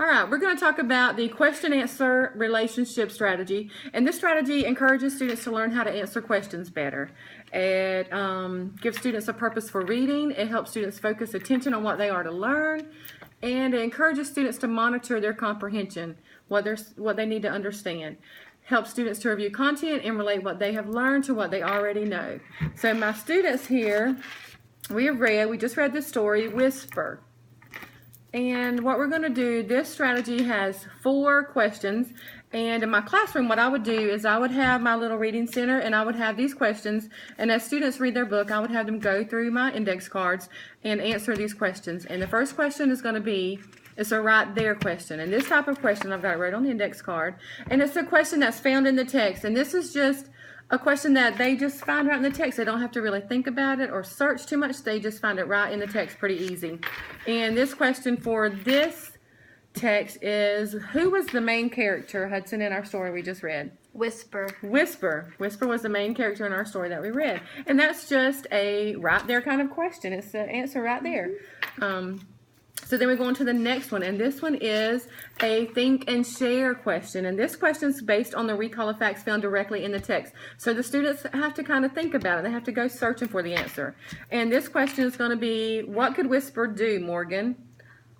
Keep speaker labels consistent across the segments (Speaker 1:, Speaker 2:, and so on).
Speaker 1: All right, we're going to talk about the question-answer relationship strategy, and this strategy encourages students to learn how to answer questions better. It gives students a purpose for reading. It helps students focus attention on what they are to learn, and it encourages students to monitor their comprehension, what they need to understand. Helps students to review content and relate what they have learned to what they already know. So my students here, we just read this story, Whisper. And what we're going to do, this strategy has 4 questions, and in my classroom what I would do is I would have my little reading center and I would have these questions, and as students read their book I would have them go through my index cards and answer these questions. And the first question is going to be, it's a right there question, and this type of question I've got it right on the index card, and it's a question that's found in the text, and this is just a question that they just find right in the text. They don't have to really think about it or search too much. They just find it right in the text pretty easy. And this question for this text is, who was the main character, Hudson, in our story we just read?
Speaker 2: Whisper.
Speaker 1: Whisper. Whisper was the main character in our story that we read. And that's just a right there kind of question. It's the answer right there. So then we go on to the next one, and this one is a think and share question, and this question is based on the recall of facts found directly in the text. So the students have to kind of think about it. They have to go searching for the answer. And this question is going to be, what could Whisper do, Morgan?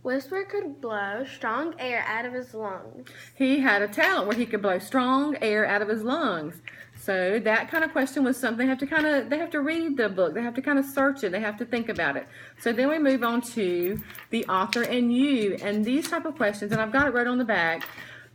Speaker 2: Whisper could blow strong air out of his lungs.
Speaker 1: He had a talent where he could blow strong air out of his lungs. So that kind of question was something they have to read the book. They have to kind of search it. They have to think about it. So then we move on to the author and you. And these type of questions, and I've got it right on the back,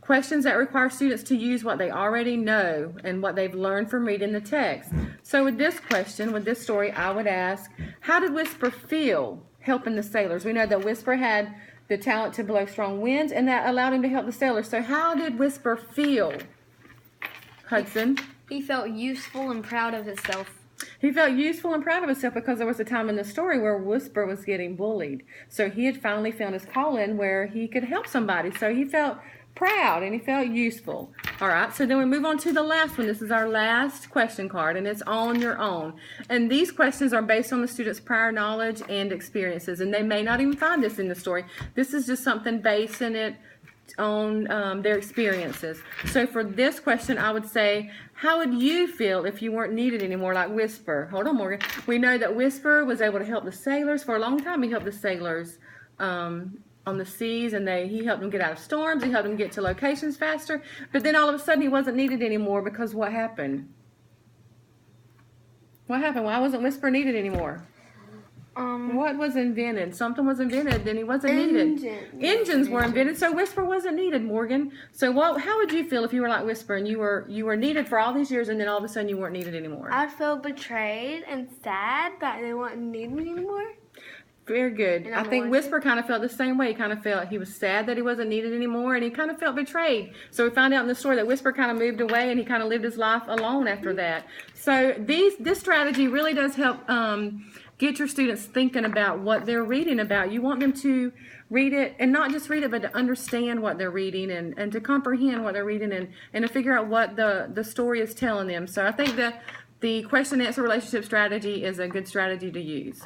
Speaker 1: questions that require students to use what they already know and what they've learned from reading the text. So with this question, with this story, I would ask, how did Whisper feel helping the sailors? We know that Whisper had the talent to blow strong winds, and that allowed him to help the sailors. So how did Whisper feel, Hudson?
Speaker 2: He felt useful and proud of himself.
Speaker 1: He felt useful and proud of himself because there was a time in the story where Whisper was getting bullied. So he had finally found his calling where he could help somebody. So he felt proud and he felt useful. All right, so then we move on to the last one. This is our last question card, and it's on your own. And these questions are based on the student's prior knowledge and experiences, and they may not even find this in the story. This is just something basing it on their experiences. So for this question, I would say, how would you feel if you weren't needed anymore, like Whisper? Hold on, Morgan. We know that Whisper was able to help the sailors. For a long time, he helped the sailors on the seas, and he helped them get out of storms. He helped them get to locations faster. But then all of a sudden, he wasn't needed anymore because what happened? What happened? Why wasn't Whisper needed anymore? What was invented? Something was invented, then he wasn't needed. Engines were invented, so Whisper wasn't needed, Morgan. So how would you feel if you were like Whisper and you were needed for all these years, and then all of a sudden you weren't needed anymore?
Speaker 2: I'd feel betrayed and sad that they wouldn't need me anymore.
Speaker 1: Very good. I think Whisper kind of felt the same way. He kind of felt he was sad that he wasn't needed anymore, and he kind of felt betrayed. So we found out in the story that Whisper kind of moved away, and he kind of lived his life alone after that. So this strategy really does help get your students thinking about what they're reading about. You want them to read it, and not just read it, but to understand what they're reading and to comprehend what they're reading and to figure out what the story is telling them. So I think the question-answer relationship strategy is a good strategy to use.